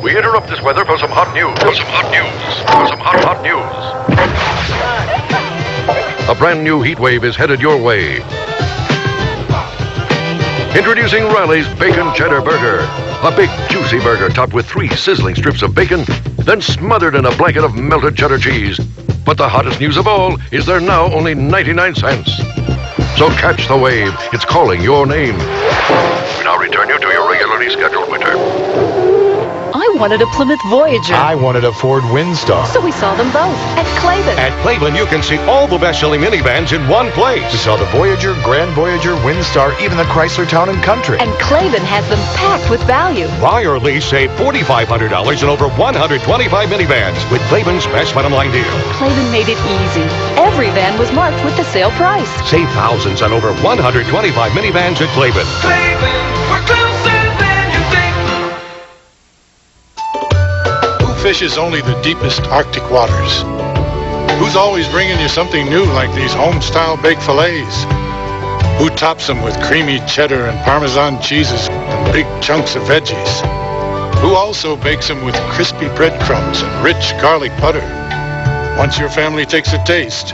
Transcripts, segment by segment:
We interrupt this weather for some hot news. Hot news. A brand new heat wave is headed your way. Introducing Riley's Bacon Cheddar Burger. A big, juicy burger topped with 3 sizzling strips of bacon, then smothered in a blanket of melted cheddar cheese. But the hottest news of all is they're now only 99 cents. So catch the wave. It's calling your name. We now return you to your regularly scheduled winter. I wanted a Plymouth Voyager. I wanted a Ford Windstar. So we saw them both at Cleveland. At Cleveland, you can see all the best-selling minivans in one place. We saw the Voyager, Grand Voyager, Windstar, even the Chrysler Town and Country. And Cleveland has them packed with value. Buy or lease, save $4,500 in over 125 minivans with Cleveland's best bottom line deal. Cleveland made it easy. Every van was marked with the sale price. Save thousands on over 125 minivans at Cleveland. Cleveland, we're closer than you think. Who fishes only the deepest Arctic waters? Who's always bringing you something new like these home-style baked fillets? Who tops them with creamy cheddar and Parmesan cheeses and big chunks of veggies? Who also bakes them with crispy breadcrumbs and rich garlic butter? Once your family takes a taste,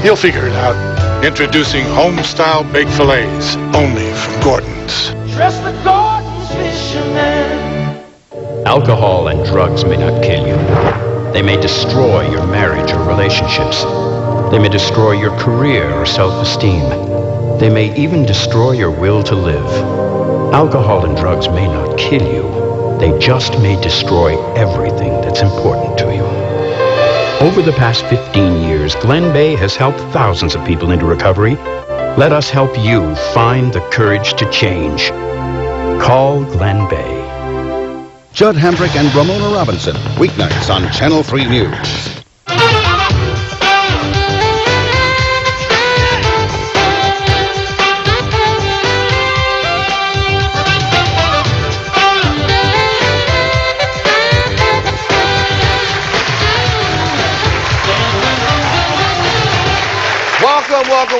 you'll figure it out. Introducing home-style baked fillets, only from Gordon's. Trust the Gordon's fisherman. Alcohol and drugs may not kill you. They may destroy your marriage or relationships. They may destroy your career or self-esteem. They may even destroy your will to live. Alcohol and drugs may not kill you. They just may destroy everything that's important to you. Over the past 15 years, Glen Bay has helped thousands of people into recovery. Let us help you find the courage to change. Call Glen Bay. Judd Hambrick and Ramona Robinson, weeknights on Channel 3 News.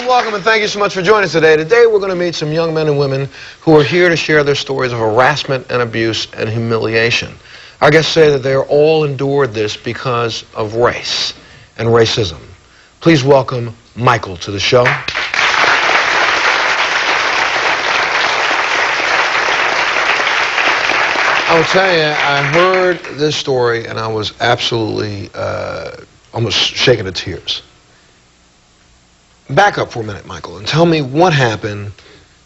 Welcome, and thank you so much for joining us today. Today we're going to meet some young men and women who are here to share their stories of harassment and abuse and humiliation. Our guests say that they are all endured this because of race and racism. Please welcome Michael to the show. I will tell you, I heard this story and I was absolutely almost shaken to tears. Back up for a minute, Michael, and tell me what happened.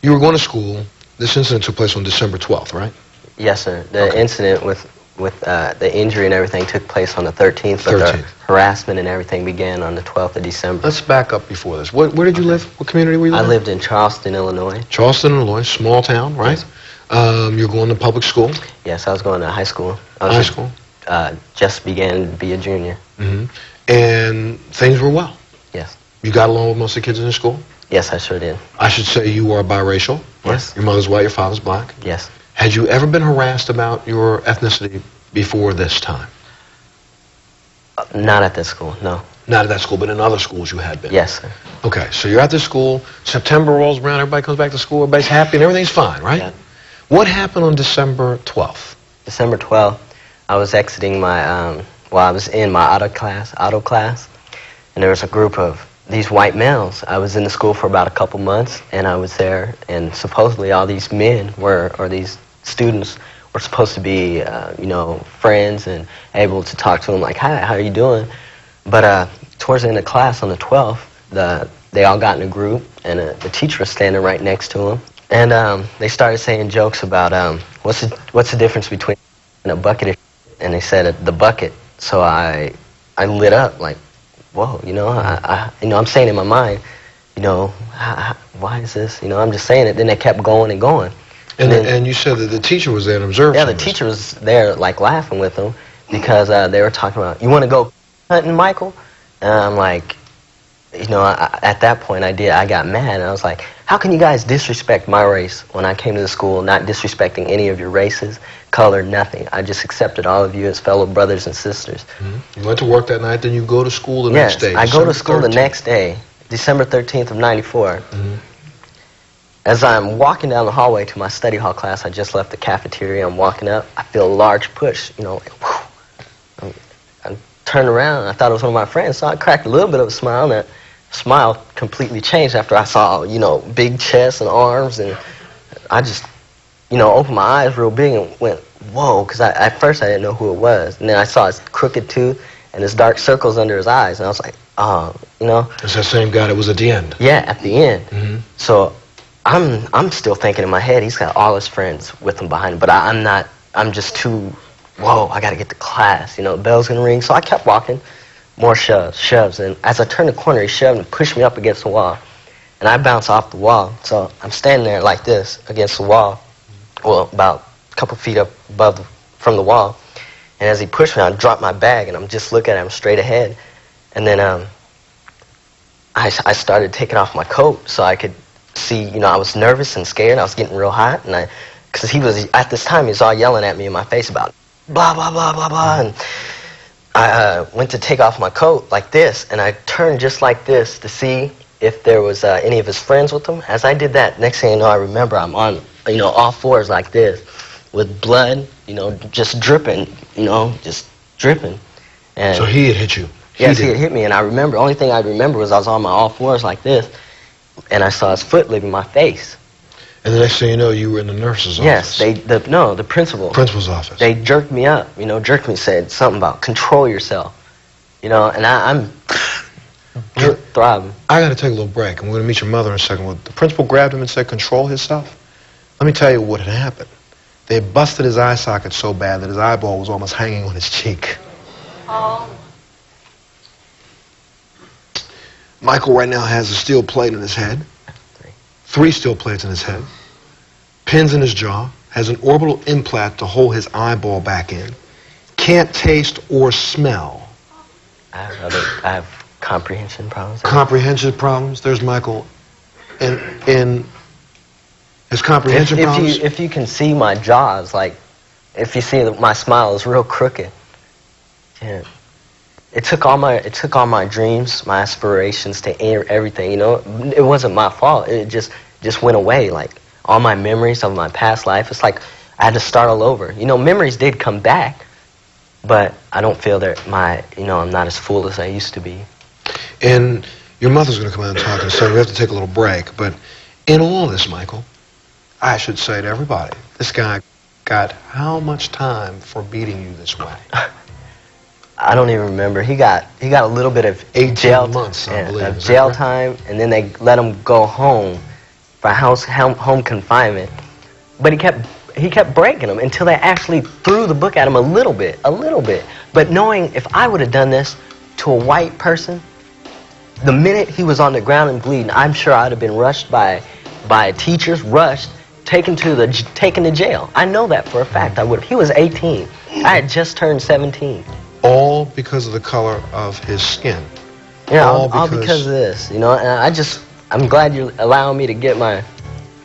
You were going to school. This incident took place on December 12th, right? Yes, sir. The incident with the injury and everything took place on the 13th, but 13th. the harassment and everything began on the 12th of December. Let's back up before this. Where did you live? What community were you living? I lived in Charleston, Illinois. Charleston, Illinois, small town, right? Yes. You're going to public school? Yes, I was going to high school. High school? Just began to be a junior. Mm-hmm. And things were well? Yes. You got along with most of the kids in the school? Yes, I sure did. I should say you are biracial? Right? Yes. Your mother's white, your father's black? Yes. Had you ever been harassed about your ethnicity before this time? Not at this school, no. Not at that school, but in other schools you had been? Yes, sir. Okay, so you're at this school, September rolls around, everybody comes back to school, everybody's happy, and everything's fine, right? Yeah. What happened on December 12th? December 12th, I was exiting my, I was in my auto class, and there was a group of these white males. I was in the school for about a couple months, and I was there, and supposedly all these men or these students were supposed to be, friends and able to talk to them like, hi, how are you doing? But towards the end of class on the 12th, they all got in a group, and the teacher was standing right next to them, and they started saying jokes about what's the difference between a bucket of shit? And they said the bucket. So I lit up like, whoa, I'm saying in my mind, why is this? I'm just saying it. Then they kept going and going. And you said that the teacher was there and observed. Yeah, the teacher was there, like, laughing with them because they were talking about, you want to go hunting, Michael? And I'm like, at that point I got mad, and I was like, how can you guys disrespect my race when I came to the school, not disrespecting any of your races, color, nothing. I just accepted all of you as fellow brothers and sisters. Mm-hmm. You went to work that night, then you go to school the next day. Yes, I go to school the next day, December 13th of '94. Mm-hmm. As I'm walking down the hallway to my study hall class, I just left the cafeteria. I'm walking up. I feel a large push, you know, like, whew. I turned around, and I thought it was one of my friends, so I cracked a little bit of a smile, and that smile completely changed after I saw, you know, big chest and arms, and I just, you know, opened my eyes real big and went, whoa, because at first I didn't know who it was. And then I saw his crooked tooth and his dark circles under his eyes, and I was like, oh, you know. It's that same guy that was at the end. Yeah, at the end. Mm-hmm. So I'm still thinking in my head, he's got all his friends with him behind him, but I'm not, I'm just too, whoa, I got to get to class, you know, the bell's going to ring. So I kept walking, more shoves, and as I turned the corner, he shoved and pushed me up against the wall, and I bounced off the wall. So I'm standing there like this against the wall, well, about a couple feet up from the wall, and as he pushed me, I dropped my bag, and I'm just looking at him straight ahead, and then I started taking off my coat so I could see, you know, I was nervous and scared. I was getting real hot, and because he was, at this time, he was all yelling at me in my face about blah, blah, blah, blah, blah, and I went to take off my coat like this, and I turned just like this to see if there was any of his friends with him. As I did that, next thing you know, I remember I'm on, you know, all fours like this with blood, you know, just dripping, you know, just dripping. And so he had hit you? Yes, he had hit me, and I remember, only thing I remember was I was on my all fours like this, and I saw his foot leaving my face. And the next thing you know, you were in the nurse's office. Yes, the principal. Principal's office. They jerked me up, you know, said something about control yourself, you know, and I'm throbbing. I got to take a little break, and we're going to meet your mother in a second. The principal grabbed him and said, control himself. Let me tell you what had happened. They had busted his eye socket so bad that his eyeball was almost hanging on his cheek. Oh. Michael right now has a steel plate in his head. 3 steel plates in his head. Pins in his jaw. Has an orbital implant to hold his eyeball back in. Can't taste or smell. I have comprehension problems. Comprehension problems. There's Michael in his comprehension problems. If you can see my jaws, like, if you see that my smile is real crooked. Yeah. It took all my dreams, my aspirations, to everything, you know. It wasn't my fault. It just went away. Like, all my memories of my past life, it's like I had to start all over. You know, memories did come back, but I don't feel that I'm not as full as I used to be. And your mother's going to come out and talk in a second. We have to take a little break. But in all this, Michael, I should say to everybody, this guy got how much time for beating you this way? I don't even remember. He got a little bit of 18 jail months, I believe. Of jail time, and then they let him go home for home confinement. But he kept breaking them until they actually threw the book at him a little bit. But knowing if I would have done this to a white person, the minute he was on the ground and bleeding, I'm sure I'd have been rushed by teachers, taken to jail. I know that for a fact. I would have. He was 18. I had just turned 17. All because of the color of his skin. Yeah, all because of this, you know. And I'm glad you're allowing me to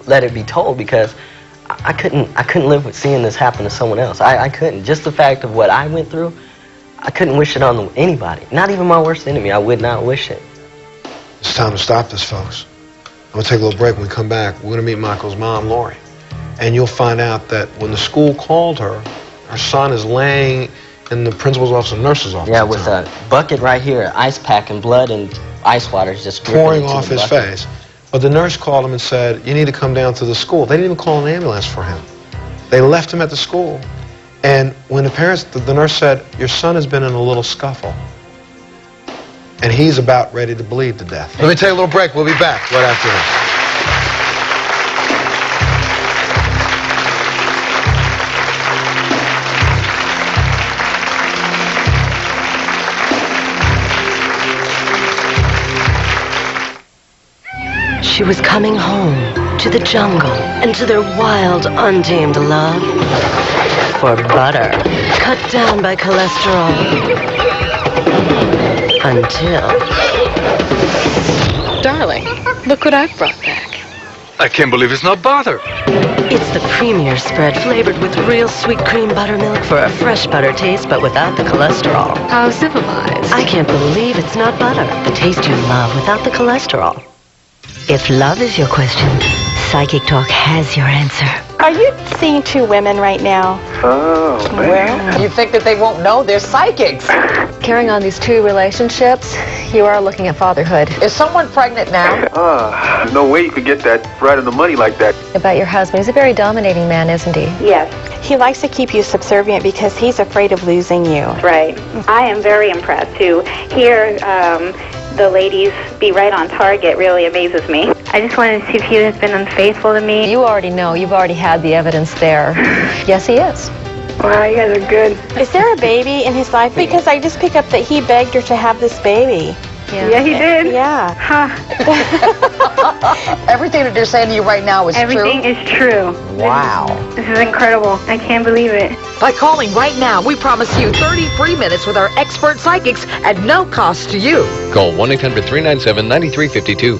let it be told, because I couldn't live with seeing this happen to someone else. I couldn't. Just the fact of what I went through, I couldn't wish it on anybody. Not even my worst enemy. I would not wish it. It's time to stop this, folks. I'm going to take a little break. When we come back, we're going to meet Michael's mom, Lori. And you'll find out that when the school called her, her son is laying in the principal's office and nurse's office. Yeah, with a bucket right here, ice pack and blood and ice water just pouring off his face. But the nurse called him and said, you need to come down to the school. They didn't even call an ambulance for him. They left him at the school. And when the nurse said, your son has been in a little scuffle, and he's about ready to bleed to death. Let me take a little break. We'll be back right after this. She was coming home to the jungle and to their wild, untamed love for butter, cut down by cholesterol, until... Darling, look what I've brought back. I can't believe it's not butter. It's the premier spread flavored with real sweet cream buttermilk for a fresh butter taste, but without the cholesterol. How civilized. I can't believe it's not butter. The taste you love without the cholesterol. If love is your question, Psychic Talk has your answer. Are you seeing two women right now? Oh, Well, You think that they won't know? They're psychics. Carrying on these two relationships, you are looking at fatherhood. Is someone pregnant now? no way you could get that right on the money like that. About your husband, he's a very dominating man, isn't he? yes. He likes to keep you subservient because he's afraid of losing you. Right. I am very impressed to hear the ladies be right on target. Really amazes me. I just wanted to see if he has been unfaithful to me. You already know. You've already had the evidence there. Yes, he is. Wow, you guys are good. Is there a baby in his life? Because I just picked up that he begged her to have this baby. Yeah, he did. Yeah. Everything that they're saying to you right now is Everything true? is true. Wow. This is incredible. I can't believe it. By calling right now, we promise you 30 free minutes with our expert psychics at no cost to you. Call 1-800-397-9352.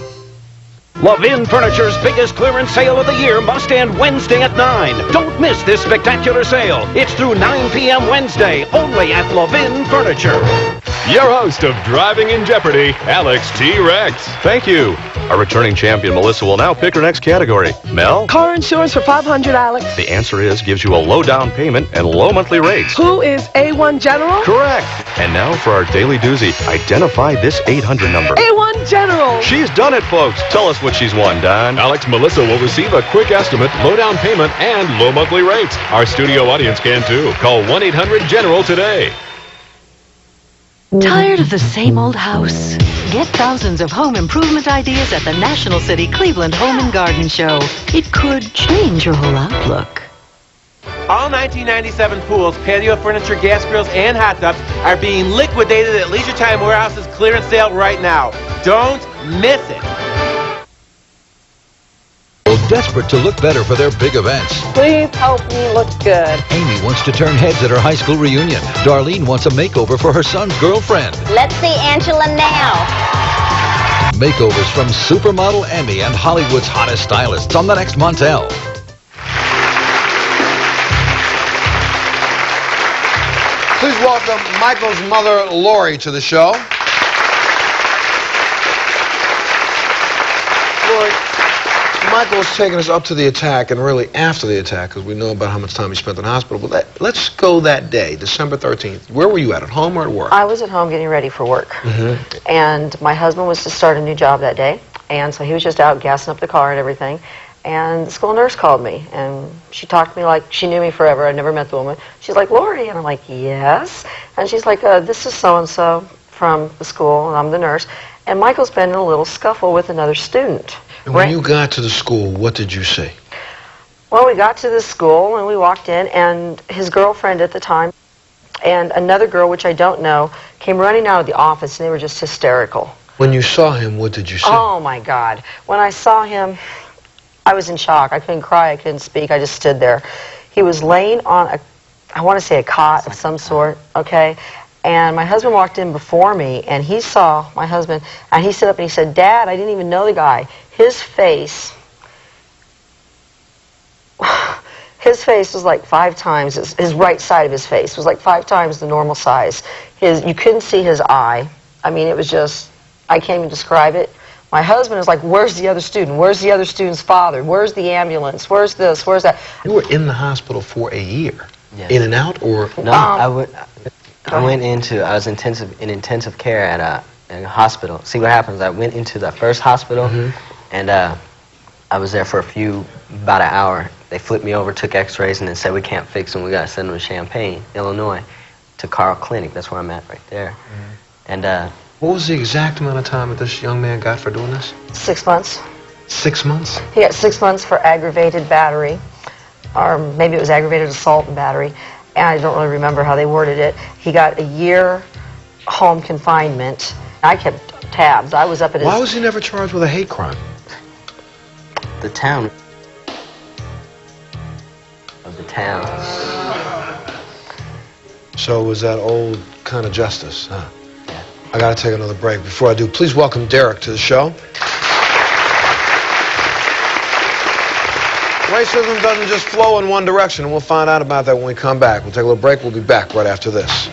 Levin Furniture's biggest clearance sale of the year must end Wednesday at 9. Don't miss this spectacular sale. It's through 9 p.m. Wednesday, only at Levin Furniture. Your host of Driving in Jeopardy, Alex T. Rex. Thank you. Our returning champion, Melissa, will now pick her next category. Mel? Car insurance for $500, Alex. The answer is gives you a low down payment and low monthly rates. Who is A1 General? Correct. And now for our daily doozy. Identify this 800 number. A1 General. She's done it, folks. Tell us what she's won, Don. Alex Melissa will receive a quick estimate, low down payment, and low monthly rates. Our studio audience can too. Call 1-800-GENERAL today. Tired of the same old house? Get thousands of home improvement ideas at the National City Cleveland Home and Garden Show. It could change your whole outlook. All 1997 pools, patio furniture, gas grills, and hot tubs are being liquidated at Leisure Time Warehouse's clearance sale right now. Don't miss it. Desperate to look better for their big events. Please help me look good. Amy wants to turn heads at her high school reunion. Darlene wants a makeover for her son's girlfriend. Let's see Angela now. Makeovers from supermodel Amy and Hollywood's hottest stylists on the next Montel. Please welcome Michael's mother, Lori, to the show. Lori, Michael's taken us up to the attack and really after the attack because we know about how much time he spent in the hospital. But let's go that day, December 13th. Where were you at home or at work? I was at home getting ready for work. And my husband was to start a new job that day. And so he was just out gassing up the car and everything. And the school nurse called me. And she talked to me like she knew me forever. I'd never met the woman. She's like, Lori. And I'm like, yes. And she's like, this is so-and-so from the school. And I'm the nurse. And Michael's been in a little scuffle with another student. And when you got to the school, what did you see? Well, we got to the school and we walked in, and his girlfriend at the time and another girl, which I don't know, came running out of the office, and they were just hysterical. When you saw him, what did you see? Oh, my God. When I saw him, I was in shock. I couldn't cry. I couldn't speak. I just stood there. He was laying on I want to say a cot of some sort, okay? And my husband walked in before me, and he saw my husband, and he stood up and he said, Dad, I didn't even know the guy. His face was like 5 times, his right side of his face was like 5 times the normal size. You couldn't see his eye. I mean, it was just, I can't even describe it. My husband was like, where's the other student? Where's the other student's father? Where's the ambulance? Where's this? Where's that? You were in the hospital for a year. Yes. In and out, or? No, I was in intensive care at a hospital. See what happens, I went into the first hospital, and I was there for about an hour. They flipped me over, took x-rays, and then said, we can't fix him. We got to send him to Champaign, Illinois, to Carl Clinic. That's where I'm at right there. And what was the exact amount of time that this young man got for doing this? 6 months. 6 months? He got 6 months for aggravated battery, or maybe it was aggravated assault and battery, and I don't really remember how they worded it. He got a year home confinement. I kept tabs. I was up at his... Why was he never charged with a hate crime? The town of the town. So it was that old kind of justice, huh? Yeah. I gotta take another break. Before I do, please welcome Derek to the show. Racism doesn't just flow in one direction, and we'll find out about that when we come back. We'll take a little break. We'll be back right after this.